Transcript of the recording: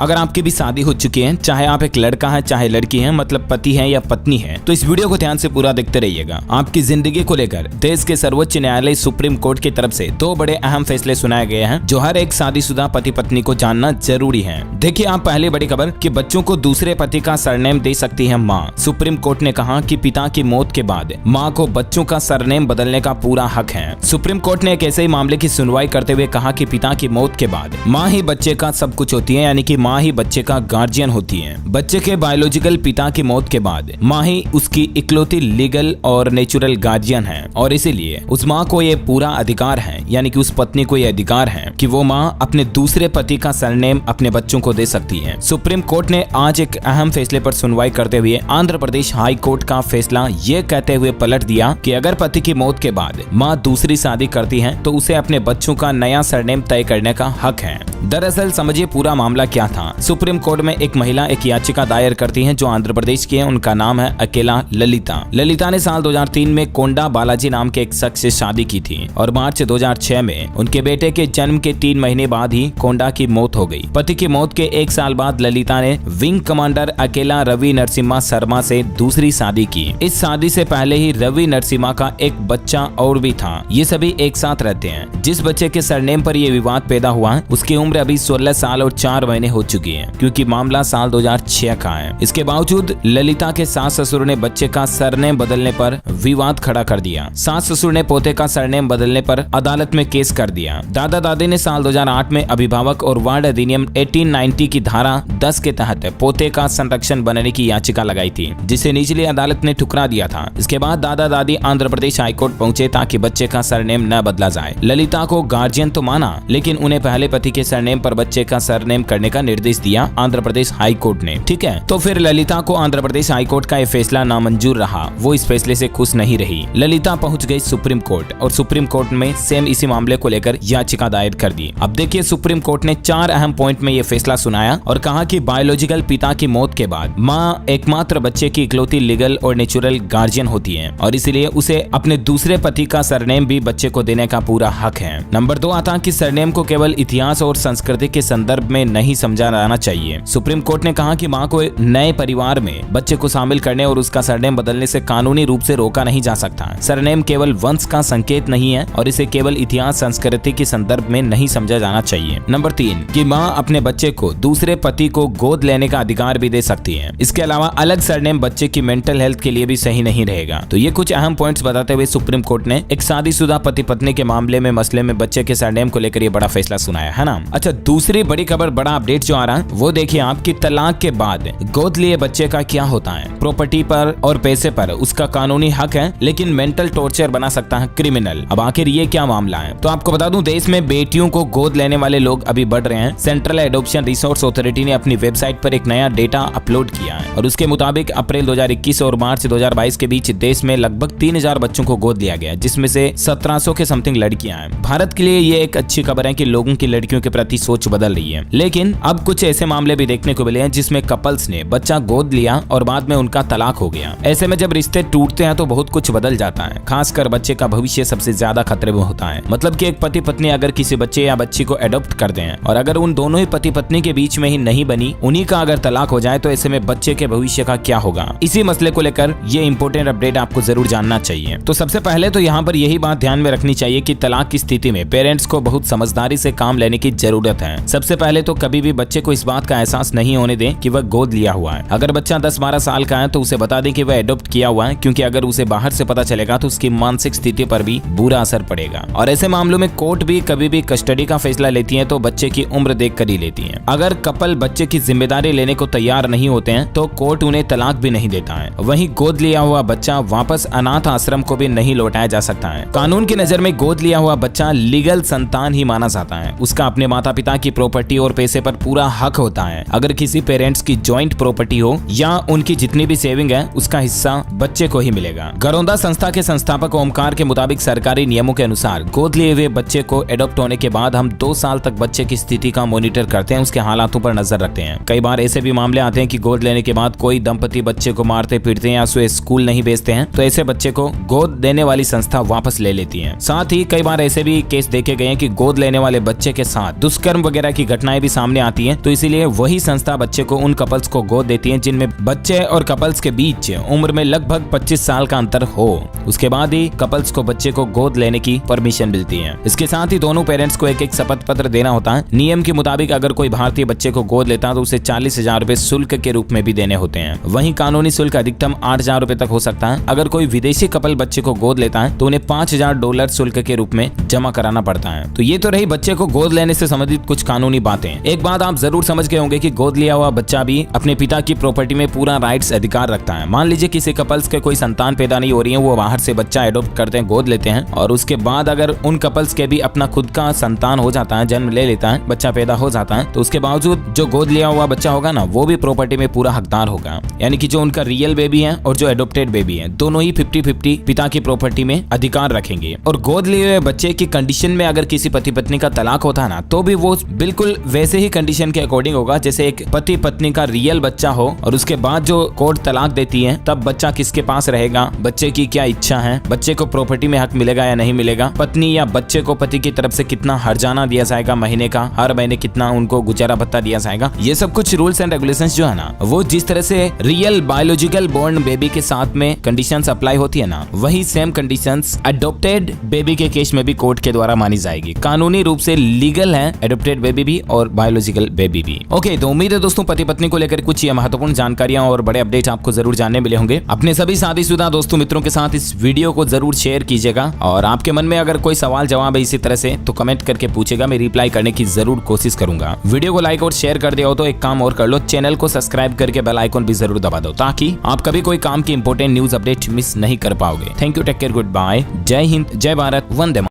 अगर आपकी भी शादी हो चुकी है, चाहे आप एक लड़का है चाहे लड़की है, मतलब पति है या पत्नी है, तो इस वीडियो को ध्यान से पूरा देखते रहिएगा। आपकी जिंदगी को लेकर देश के सर्वोच्च न्यायालय सुप्रीम कोर्ट की तरफ से 2 बड़े अहम फैसले सुनाए गए हैं जो हर एक शादीशुदा पति पत्नी को जानना जरूरी है। देखिए आप पहली बड़ी खबर कि बच्चों को दूसरे पति का सरनेम दे सकती है माँ। सुप्रीम कोर्ट ने कहा कि पिता की मौत के बाद माँ को बच्चों का सरनेम बदलने का पूरा हक है। सुप्रीम कोर्ट ने एक ऐसे ही मामले की सुनवाई करते हुए कहा कि पिता की मौत के बाद माँ ही बच्चे का सब कुछ होती है, यानी कि माँ ही बच्चे का गार्जियन होती है। बच्चे के बायोलॉजिकल पिता की मौत के बाद माँ ही उसकी इकलौती लीगल और नेचुरल गार्जियन है और इसीलिए उस माँ को ये पूरा अधिकार है, यानी कि उस पत्नी को ये अधिकार है कि वो माँ अपने दूसरे पति का सरनेम अपने बच्चों को दे सकती है। सुप्रीम कोर्ट ने आज एक अहम फैसले पर सुनवाई करते हुए आंध्र प्रदेश हाई कोर्ट का फैसला ये कहते हुए पलट दिया कि अगर पति की मौत के बाद माँ दूसरी शादी करती है तो उसे अपने बच्चों का नया सरनेम तय करने का हक है। दरअसल समझिए पूरा मामला क्या था। सुप्रीम कोर्ट में एक महिला एक याचिका दायर करती है जो आंध्र प्रदेश की है। उनका नाम है अकेला ललिता। ललिता ने साल 2003 में कोंडा बालाजी नाम के एक शख्स से शादी की थी और मार्च 2006 में उनके बेटे के जन्म के 3 महीने बाद ही कोंडा की मौत हो गई। पति की मौत के 1 साल बाद ललिता ने विंग कमांडर अकेला रवि नरसिम्हा शर्मा से दूसरी शादी की। इस शादी से पहले ही रवि नरसिम्हा का एक बच्चा और भी था। ये सभी एक साथ रहते हैं। जिस बच्चे के सरनेम पर यह विवाद पैदा हुआ उसकी उम्र अभी 16 साल और 4 महीने हो चुकी है, क्योंकि मामला साल 2006 का है। इसके बावजूद ललिता के सास ससुर ने बच्चे का सरनेम बदलने पर विवाद खड़ा कर दिया। सास ससुर ने पोते का सरनेम बदलने पर अदालत में केस कर दिया। दादा दादी ने साल 2008 में अभिभावक और वार्ड अधिनियम 1890 की धारा 10 के तहत पोते का संरक्षण बनने की याचिका लगाई थी, जिसे निचली अदालत ने ठुकरा दिया था। इसके बाद दादा दादी आंध्र प्रदेश हाईकोर्ट पहुंचे ताकि बच्चे का सरनेम न बदला जाए। ललिता को गार्जियन तो माना, लेकिन उन्हें पहले पति के सरनेम पर बच्चे का सरनेम करने का निर्देश दिया आंध्र प्रदेश हाई कोर्ट ने। ठीक है, तो फिर ललिता को आंध्र प्रदेश हाई कोर्ट का यह फैसला नामंजूर रहा। वो इस फैसले से खुश नहीं रही। ललिता पहुंच गई सुप्रीम कोर्ट और सुप्रीम कोर्ट में सेम इसी मामले को लेकर याचिका दायर कर दी। अब देखिए सुप्रीम कोर्ट ने 4 अहम पॉइंट में यह फैसला सुनाया और कहा कि बायोलॉजिकल पिता की मौत के बाद माँ एकमात्र बच्चे की इकलौती लीगल और नेचुरल गार्जियन होती है और इसीलिए उसे अपने दूसरे पति का सरनेम भी बच्चे को देने का पूरा हक है। नंबर 2 आता कि सरनेम को केवल इतिहास और संस्कृति के संदर्भ में नहीं समझा जाना चाहिए। सुप्रीम कोर्ट ने कहा कि माँ को नए परिवार में बच्चे को शामिल करने और उसका सरनेम बदलने से कानूनी रूप से रोका नहीं जा सकता। सरनेम केवल वंश का संकेत नहीं है और इसे केवल इतिहास संस्कृति के संदर्भ में नहीं समझा जाना चाहिए। नंबर 3 कि माँ अपने बच्चे को दूसरे पति को गोद लेने का अधिकार भी दे सकती है। इसके अलावा अलग सरनेम बच्चे की मेंटल हेल्थ के लिए भी सही नहीं रहेगा। तो ये कुछ अहम पॉइंट्स बताते हुए सुप्रीम कोर्ट ने एक शादीशुदा पति पत्नी के मामले में मसले में बच्चे के सरनेम को लेकर ये बड़ा फैसला सुनाया है ना। अच्छा, दूसरी बड़ी खबर, बड़ा अपडेट जो आ रहा है वो देखिए आप कि तलाक के बाद गोद लिए बच्चे का क्या होता है। प्रॉपर्टी पर और पैसे पर उसका कानूनी हक है, लेकिन मेंटल टॉर्चर बना सकता है क्रिमिनल। अब आखिर ये क्या मामला है, तो आपको बता दूं देश में बेटियों को गोद लेने वाले लोग अभी बढ़ रहे हैं। सेंट्रल एडॉप्शन रिसोर्स अथॉरिटी ने अपनी वेबसाइट पर एक नया डेटा अपलोड किया है और उसके मुताबिक अप्रैल 2021 और मार्च 2022 के बीच देश में लगभग 3000 बच्चों को गोद लिया गया, जिसमें से 1700 के समथिंग लड़कियां हैं। भारत के लिए ये एक अच्छी खबर है कि लोगों की लड़कियों के प्रति सोच बदल रही है, लेकिन अब कुछ ऐसे मामले भी देखने को मिले हैं जिसमें कपल्स ने बच्चा गोद लिया और बाद में उनका तलाक हो गया। ऐसे में जब रिश्ते टूटते हैं तो बहुत कुछ बदल जाता है, खासकर बच्चे का भविष्य सबसे ज्यादा खतरे में होता है। मतलब कि एक पति पत्नी अगर किसी बच्चे या बच्ची को एडॉप्ट करते हैं और अगर उन दोनों ही पति पत्नी के बीच में ही नहीं बनी, उन्हीं का अगर तलाक हो जाए तो ऐसे में बच्चे के भविष्य का क्या होगा। इसी मसले को लेकर ये इंपॉर्टेंट अपडेट आपको जरूर जानना चाहिए। तो सबसे पहले तो यहाँ पर यही बात ध्यान में रखनी चाहिए कि तलाक की स्थिति में पेरेंट्स को बहुत समझदारी से काम लेने की जरूरत है। सबसे पहले तो कभी भी बच्चे को इस बात का एहसास नहीं होने दें कि वह गोद लिया हुआ है। अगर बच्चा 10-12 साल का है तो उसे बता दें कि वह एडॉप्ट किया हुआ है, क्योंकि अगर उसे बाहर से पता चलेगा तो उसकी मानसिक स्थिति पर भी बुरा असर पड़ेगा। और ऐसे मामलों में कोर्ट भी कभी भी कस्टडी का फैसला लेती है तो बच्चे की उम्र देख कर ही लेती है। अगर कपल बच्चे की जिम्मेदारी लेने को तैयार नहीं होते हैं तो कोर्ट उन्हें तलाक भी नहीं देता है। वहीं गोद लिया हुआ बच्चा वापस अनाथ आश्रम को भी नहीं लौटाया जा सकता है। कानून की नजर में गोद लिया हुआ बच्चा लीगल संतान ही माना जाता है। उसका अपने माता पिता की प्रॉपर्टी और पैसे पर पूरा हक होता है। अगर किसी पेरेंट्स की जॉइंट प्रॉपर्टी हो या उनकी जितनी भी सेविंग है उसका हिस्सा बच्चे को ही मिलेगा। घरौंदा संस्था के संस्थापक ओमकार के मुताबिक सरकारी नियमों के अनुसार गोद लिए हुए बच्चे को एडॉप्ट होने के बाद हम 2 साल तक बच्चे की स्थिति का मॉनिटर करते हैं, उसके हालातों पर नजर रखते हैं। कई बार ऐसे भी मामले आते हैं कि गोद लेने के बाद कोई दंपति बच्चे को मारते पीटते हैं या उसे स्कूल नहीं भेजते हैं, तो ऐसे बच्चे को गोद देने वाली संस्था वापस ले लेती है। साथ ही कई बार ऐसे भी केस देखे गए हैं कि गोद लेने वाले बच्चे के साथ दुष्कर्म वगैरह की घटनाएं भी सामने आती हैं, है, तो इसीलिए वही संस्था बच्चे को उन कपल्स को गोद देती है जिनमें बच्चे और कपल्स के बीच उम्र में लगभग 25 साल का अंतर हो। उसके बाद ही कपल्स को बच्चे को गोद लेने की परमिशन मिलती है। इसके साथ ही दोनों पेरेंट्स को एक शपथ पत्र देना होता है। नियम के मुताबिक अगर कोई भारतीय बच्चे को गोद लेता है तो उसे 40,000 रुपए शुल्क के रूप में भी देने होते हैं। वहीं कानूनी शुल्क अधिकतम 8,000 रुपए तक हो सकता है। अगर कोई विदेशी कपल बच्चे को गोद लेता है तो उन्हें $5,000 शुल्क के रूप में जमा कराना पड़ता है। तो ये तो रही बच्चे को गोद लेने से संबंधित कुछ कानूनी बातें। एक बात आप जरूर समझ गए होंगे कि गोद लिया हुआ बच्चा भी अपने पिता की प्रॉपर्टी में पूरा राइट्स अधिकार रखता है। मान लीजिए किसी कपल्स के कोई संतान पैदा नहीं हो रही है, वो बाहर से बच्चा एडॉप्ट करते हैं, गोद लेते हैं, और उसके बाद अगर उन कपल्स के भी अपना खुद का संतान हो जाता है, जन्म ले लेता है, बच्चा पैदा हो जाता है, तो उसके बावजूद जो गोद लिया हुआ बच्चा होगा ना, वो भी प्रॉपर्टी में पूरा हकदार होगा। यानी कि जो उनका रियल बेबी है और जो एडॉप्टेड बेबी है, दोनों ही 50-50 पिता की प्रॉपर्टी में अधिकार रखेंगे। और गोद लिए हुए बच्चे की कंडीशन में अगर किसी पति पत्नी का तलाक होता है ना, तो भी वो बिल्कुल वैसे ही कंडीशन के अकॉर्डिंग होगा जैसे एक पति पत्नी का रियल बच्चा हो। और उसके बाद जो कोर्ट तलाक देती है, तब बच्चा किसके पास रहेगा, बच्चे की क्या इच्छा है, बच्चे को प्रॉपर्टी में हक मिलेगा या नहीं मिलेगा, पत्नी या बच्चे को पति की तरफ से कितना हर्जाना दिया जाएगा महीने का, हर महीने कितना उनको गुजारा भत्ता दिया जाएगा, ये सब कुछ रूल्स एंड रेगुलेशंस जो है ना, वो जिस तरह से रियल बायोलॉजिकल बोर्न बेबी के साथ में कंडीशंस अप्लाई होती है ना, वही सेम कंडीशंस एडॉप्टेड बेबी के केस में भी कोर्ट के द्वारा मानी जाएगी। कानूनी रूप से लीगल है एडॉप्टेड बेबी भी और बायोलॉजिकल बेबी भी। ओके, तो उम्मीद है दोस्तों पति पत्नी को लेकर कुछ ये महत्वपूर्ण जानकारियां और बड़े अपडेट आपको जरूर जानने मिले होंगे। अपने सभी शादीशुदा दोस्तों मित्रों के साथ इस वीडियो को जरूर शेयर कीजिएगा, और आपके मन में अगर कोई सवाल जवाब है इसी तरह से तो कमेंट करके पूछेगा, मैं रिप्लाई करने की जरूर कोशिश करूंगा। वीडियो को लाइक और शेयर कर दिया हो तो एक काम और कर लो, चैनल को सब्सक्राइब करके बेल आइकन भी जरूर दबा दो, ताकि आप कभी कोई काम की इंपॉर्टेंट न्यूज अपडेट मिस नहीं कर पाओगे। Thank you, take care, good bye, जय हिंद, जय भारत, वंदे मातरम।